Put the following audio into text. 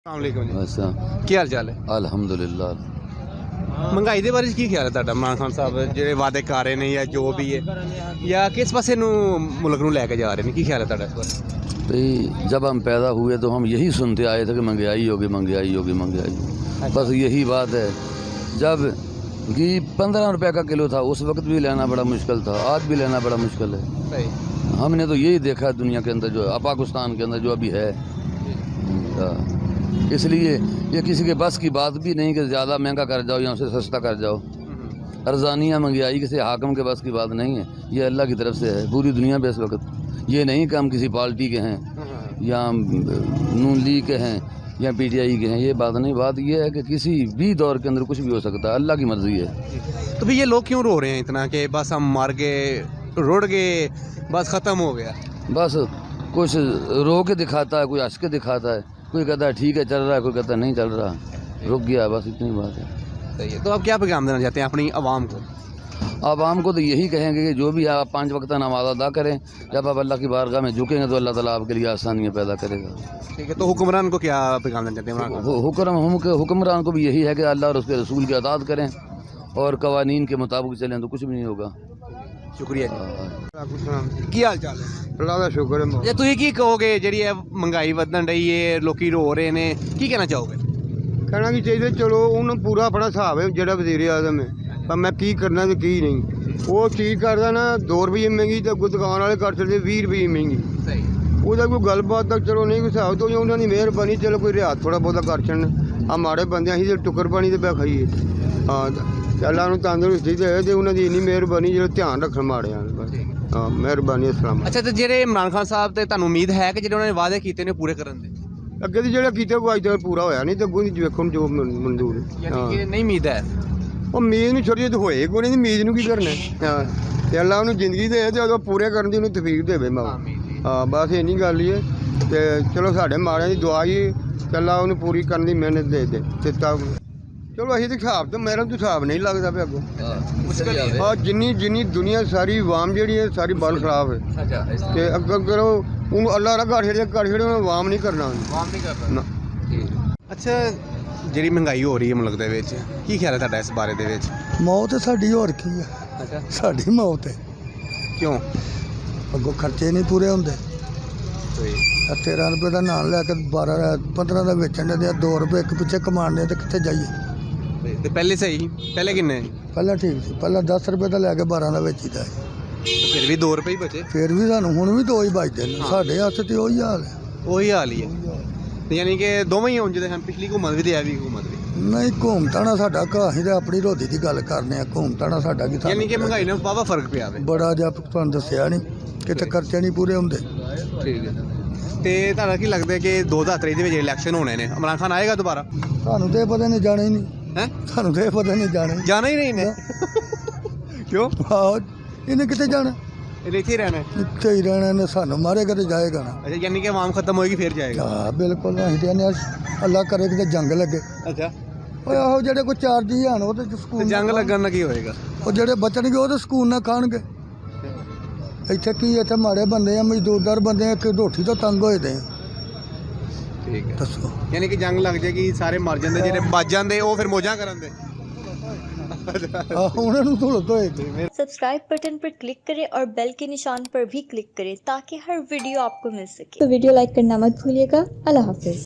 अस्सलाम जी। अच्छा ਕੀ ਹਾਲ ਚਾਲ ਹੈ? अल्हम्दुलिल्लाह। ਮਹਿੰਗਾਈ ਦੇ ਬਾਰੇ ਕੀ ਖਿਆਲ ਹੈ ਤੁਹਾਡਾ? ਇਮਰਾਨ ਖਾਨ ਸਾਹਿਬ ਜਿਹੜੇ ਵਾਅਦੇ ਕਰ ਰਹੇ ਨੇ ਜਾਂ ਜੋ ਵੀ ਹੈ, ਜਾਂ ਕਿਸ ਪਾਸੇ ਨੂੰ ਮੁਲਕ ਨੂੰ ਲੈ ਕੇ ਜਾ ਰਹੇ ਨੇ, ਕੀ ਖਿਆਲ ਹੈ ਤੁਹਾਡਾ ਇਸ ਬਾਰੇ? भाई जब हम पैदा हुए तो हम यही सुनते आए थे कि महंगाई होगी महंगाई होगी महंगाई। बस यही बात है। जब घी 15 रुपए का किलो था उस वक्त भी लेना बड़ा मुश्किल था, आज भी लेना बड़ा मुश्किल है। हमने तो यही देखा दुनिया के अंदर जो पाकिस्तान के अंदर जो अभी है, इसलिए ये किसी के बस की बात भी नहीं कि ज़्यादा महंगा कर जाओ या उसे सस्ता कर जाओ। अर्जानिया महंगाई किसी हाकम के बस की बात नहीं है, ये अल्लाह की तरफ से है पूरी दुनिया पे इस वक्त। ये नहीं कि हम किसी पार्टी के हैं या नून लीग के हैं या PTI के हैं, ये बात नहीं। बात ये है कि किसी भी दौर के अंदर कुछ भी हो सकता है, अल्लाह की मर्जी है। तो भाई ये लोग क्यों रो रहे हैं इतना कि बस हम मार गए, रुड़ गए, बस ख़त्म हो गया? बस कुछ रो के दिखाता है, कोई हंस के दिखाता है, कोई कहता है ठीक है चल रहा है, कोई कहता है नहीं चल रहा, रुक गया, बस इतनी बात है। सही है। तो आप क्या पैगाम देना चाहते हैं अपनी आवाम को? आवाम को तो यही कहेंगे कि जो भी आप 5 वक्त नमाज अदा करें, जब आप अल्लाह की बारगाह में झुकेंगे तो अल्लाह ताला आपके लिए आसानियाँ पैदा करेगा। ठीक है। तो हुक्मरान को क्या पैगाम देना चाहते हैं इमरान खान? हुक्मरान को भी यही है कि अल्लाह और उसके रसूल की अताअत करें और कवानीन के मुताबिक चलें तो कुछ भी नहीं होगा। शुक्रिया जी। ਕੀ ਹਾਲ ਚਾਲ ਹੈ? ਅੱਲਾ ਦਾ ਸ਼ੁਕਰ ਹੈ। ਜੇ ਤੁਸੀਂ ਕੀ ਕਹੋਗੇ ਜਿਹੜੀ ਇਹ ਮਹਿੰਗਾਈ ਵਧਣ ਰਹੀ ਹੈ, ਲੋਕੀ ਰੋ ਰਹੇ ਨੇ, ਕੀ ਕਹਿਣਾ ਚਾਹੋਗੇ? ਕਹਿਣਾ ਕੀ ਚਾਹੀਦਾ, ਚਲੋ ਉਹਨੂੰ ਪੂਰਾ ਆਪਣਾ ਹਿਸਾਬ ਹੈ ਜਿਹੜਾ ਵਜ਼ੀਰ ਆਜ਼ਮ ਹੈ, ਪਰ ਮੈਂ ਕੀ ਕਰਨਾ ਤੇ ਕੀ ਨਹੀਂ। ਉਹ ਚੀਜ਼ ਕਰਦਾ ਨਾ 2 ਰੁਪਏ ਮਹਿੰਗੀ ਤਾਂ ਦੁਕਾਨ ਵਾਲੇ ਕਰ ਸਕਦੇ 20 ਰੁਪਏ ਮਹਿੰਗੀ। ਸਹੀ। ਉਹਦਾ ਕੋਈ ਗੱਲਬਾਤ ਤਾਂ ਚਲੋ ਨਹੀਂ, ਕੋਈ ਹਿਸਾਬ ਤੋਂ ਉਹਨਾਂ ਦੀ ਮਿਹਰਬਾਨੀ, ਚਲੋ ਕੋਈ ਰਿਆਤ ਥੋੜਾ ਬਹੁਤਾ ਕਰ ਛੱਡਣ। ਆ ਮਾੜੇ ਬੰਦੇ ਅਸੀਂ ਤੇ ਟੁੱਕਰ ਪਾਣੀ ਤੇ ਪਿਆ ਖਾਈਏ। ਹਾਂ ਤੇ ਅੱਲਾ ਨੂੰ ਤੰਦਰੁਸਤੀ ਦੇ ਤੇ ਉਹਨਾਂ ਦੀ ਇੰਨੀ ਮਿਹਰਬਾਨੀ, ਜਿਹੜਾ ਧਿਆਨ ਰੱਖਣ ਮਾੜਿਆਂ ਦਾ। ਬਸ ਹਾਂ ਮਿਹਰਬਾਨੀ। ਅਸਲਾਮ। ਅੱਛਾ, ਤੇ ਜਿਹੜੇ ਇਮਰਾਨ ਖਾਨ ਸਾਹਿਬ ਤੇ ਤੁਹਾਨੂੰ ਉਮੀਦ ਹੈ ਕਿ ਜਿਹੜੇ ਉਹਨਾਂ ਨੇ ਵਾਅਦੇ ਕੀਤੇ ਨੇ ਪੂਰੇ ਕਰਨ ਦੇ? ਅੱਗੇ ਦੀ ਜਿਹੜਾ ਕੀਤਾ ਕੋਈ ਅੱਜ ਤੱਕ ਪੂਰਾ ਹੋਇਆ ਨਹੀਂ, ਤੇ ਅੱਗੋਂ ਦੀ ਵੇਖੋ ਜੋ ਮਨਜ਼ੂਰ ਹੈ। ਯਾਨੀ ਕਿ ਨਹੀਂ ਉਮੀਦ ਹੈ? ਉਹ ਉਮੀਦ ਨੂੰ ਛੋੜੀ ਜਿਹੀ ਹੋਏ ਕੋਈ ਨਹੀਂ, ਉਮੀਦ ਨੂੰ ਕੀ ਕਰਨਾ। ਹਾਂ ਤੇ ਅੱਲਾ ਉਹਨੂੰ ਜ਼ਿੰਦਗੀ ਦੇ ਤੇ ਉਦੋਂ ਪੂਰੇ ਕਰਨ ਦੀ ਉਹਨੂੰ ਤੌਫੀਕ ਦੇਵੇ ਮਾਂ। ਹਾਂ ਬਸ ਇੰਨੀ ਗੱਲ ਹੀ ਹੈ। ਤੇ ਚਲੋ ਸਾਡੇ ਮਾੜਿਆਂ ਦੀ ਦੁਆ ਹੀ ਅੱਲਾ ਉਹਨੂੰ ਪੂਰੀ ਕਰਨ ਦੀ ਮਿਹਨਤ ਦੇ ਦੇ ਤੇ ਤਾਂ ਚਲੋ ਅਸੀਂ ਤੇ ਹਿਸਾਬ ਤੋਂ ਮੇਰਾ ਤਾਂ ਹਿਸਾਬ ਨਹੀਂ ਲੱਗਦਾ ਪਿਆ ਅੱਗੋਂ। ਹਾਂ ਜਿੰਨੀ ਦੁਨੀਆ ਸਾਰੀ ਆਵਾਮ ਜਿਹੜੀ ਹੈ ਸਾਰੀ ਬਲ ਖਰਾਬ ਹੈ। ਤੇ ਅੱਗੇ ਕਰੋ ਉਹਨੂੰ ਅੱਲਾ ਦਾ ਘਰ ਛੇੜੇ ਉਹਨੂੰ ਆਵਾਮ ਨਹੀਂ ਕਰਨਾ ਨਾ। ਅੱਛਾ, ਜਿਹੜੀ ਮਹਿੰਗਾਈ ਹੋ ਰਹੀ ਹੈ ਮੁਲਕ ਦੇ ਵਿੱਚ, ਕੀ ਖਿਆਲ ਹੈ ਤੁਹਾਡਾ ਇਸ ਬਾਰੇ ਦੇ ਵਿੱਚ? ਮੌਤ ਸਾਡੀ ਹੋਰ ਕੀ ਹੈ? ਅੱਛਾ, ਸਾਡੀ ਮੌਤ ਹੈ। ਕਿਉਂ? ਅੱਗੋਂ ਖਰਚੇ ਨਹੀਂ ਪੂਰੇ ਹੁੰਦੇ। 13 ਰੁਪਏ ਦਾ ਨਾਂ ਲੈ ਕੇ 15 ਦਾ ਵੇਚਣ ਦੇ 2 ਰੁਪਏ ਇੱਕ ਪਿੱਛੇ ਕਮਾਉਂਦੇ ਤੇ ਕਿੱਥੇ ਜਾਈਏ? ਤੇ ਪਹਿਲੇ ਸਹੀ, ਪਹਿਲੇ ਕਿੰਨੇ? ਪਹਿਲਾਂ ਠੀਕ ਸੀ, ਪਹਿਲਾਂ 10 ਰੁਪਏ ਦਾ ਲੈ ਕੇ 12 ਦਾ ਵੇਚੀਦਾ ਹੈ। ਫਿਰ ਵੀ 2 ਰੁਪਏ ਹੀ ਬਚੇ। ਫਿਰ ਵੀ ਸਾਨੂੰ ਹੁਣ ਵੀ 2 ਹੀ ਬਚਦੇ ਨੇ। ਸਾਡੇ ਹੱਥ ਤੇ ਉਹੀ ਹਾਲ ਹੈ। ਉਹੀ ਹਾਲ ਹੀ ਹੈ। ਤੇ ਯਾਨੀ ਕਿ ਦੋਵੇਂ ਹੀ ਹੋਣ ਜਿਹਦੇ ਹਨ, ਪਿਛਲੀ ਹੁਕੂਮਤ ਵੀ ਤੇ ਇਹ ਵੀ ਹੁਕੂਮਤ ਵੀ। ਨਹੀਂ ਘੁੰਮਤਾਣਾ ਸਾਡਾ ਅਸੀਂ ਤਾਂ ਆਪਣੀ ਰੋਟੀ ਦੀ ਗੱਲ ਕਰਨੇ ਆ। ਘੁੰਮਤਾਣਾ ਸਾਡਾ ਕੀ? ਯਾਨੀ ਕਿ ਮਹਿੰਗਾਈ ਨਾਲ ਵਾਹਵਾ ਫਰਕ ਪਿਆ ਵੇ। ਬੜਾ ਜਿਹਾ ਤੁਹਾਨੂੰ ਦੱਸਿਆ ਨਹੀਂ, ਕਿਤੇ ਖਰਚੇ ਨਹੀਂ ਪੂਰੇ ਹੁੰਦੇ। ਠੀਕ ਹੈ। ਤੇ ਤੁਹਾਨੂੰ ਕੀ ਲੱਗਦਾ ਕਿ 2023 ਦੇ ਵਿੱਚ ਇਲੈਕਸ਼ਨ ਹੋਣੇ ਨੇ, ਇਮਰਾਨ ਖਾਨ ਆਏਗਾ ਦੁਬਾਰਾ? ਸਾਨੂੰ ਤੇ ਪਤਾ ਨਹੀਂ, ਜਾਣਾ ਹੀ ਨਹੀਂ ਹੈ। ਸਾਨੂੰ ਤੇ ਪਤਾ ਨਹੀਂ, ਜਾਣਾ ਹੀ ਨਹੀਂ ਨੇ। ਕਿਉਂ? ਆਹੋ ਇਹਨੇ ਕਿਤੇ ਜਾਣਾ? ਇਹਨੇ ਇੱਥੇ ਹੀ ਰਹਿਣਾ ਹੈ? ਇੱਥੇ ਹੀ ਰਹਿਣਾ ਨੇ। ਸਾਨੂੰ ਮਾਰੇਗਾ ਤੇ ਜਾਏਗਾ ਨਾ। ਅੱਛਾ, ਯਾਨੀ ਕਿ ਆਵਾਮ ਖਤਮ ਹੋਏਗੀ ਫਿਰ ਜਾਏਗਾ? ਹਾਂ ਬਿਲਕੁਲ। ਅਸੀਂ ਕਹਿੰਦੇ ਅੱਲਾ ਕਰੇ ਕਿਤੇ ਜੰਗ ਲੱਗੇ। ਅੱਛਾ। ਓਏ ਆਹੋ ਜਿਹੜੇ ਕੋਈ 4 ਜੀ ਹਨ ਉਹ ਤੇ ਤੇ ਸਕੂਨ ਜੰਗ ਲੱਗਣ ਨਾਲ ਕੀ ਹੋਏਗਾ? ਉਹ ਜਿਹੜੇ ਬਚਣਗੇ ਉਹ ਤਾਂ ਸਕੂਨ ਨਾਲ ਖਾਣਗੇ। ਇੱਥੇ ਕੀ, ਇੱਥੇ ਮਾੜੇ ਬੰਦੇ ਆ, ਮਜ਼ਦੂਰਦਾਰ ਬੰਦੇ ਆ, ਕਿ ਰੋਟੀ ਤੋਂ ਤੰਗ ਹੋਏ ਦੇ ਆ। ਠੀਕ ਹੈ। ਦੱਸੋ। ਯਾਨੀ ਕਿ ਜੰਗ ਲੱਗ ਜਾਏਗੀ, ਸਾਰੇ ਮਰ ਜਾਂਦੇ, ਜਿਹੜੇ ਬਚ ਜਾਂਦੇ ਉਹ ਫਿਰ ਮੌਜਾਂ ਕਰਨ ਦੇ। ਆਹੋ ਉਹਨਾਂ ਨੂੰ ਸਹੂਲਤ ਹੋਏਗੀ। सब्सक्राइब बटन पर क्लिक करें और बेल के निशान पर भी क्लिक करें ताकि हर वीडियो आपको मिल सके। तो वीडियो लाइक करना मत भूलिएगा। अल्लाह हाफिज।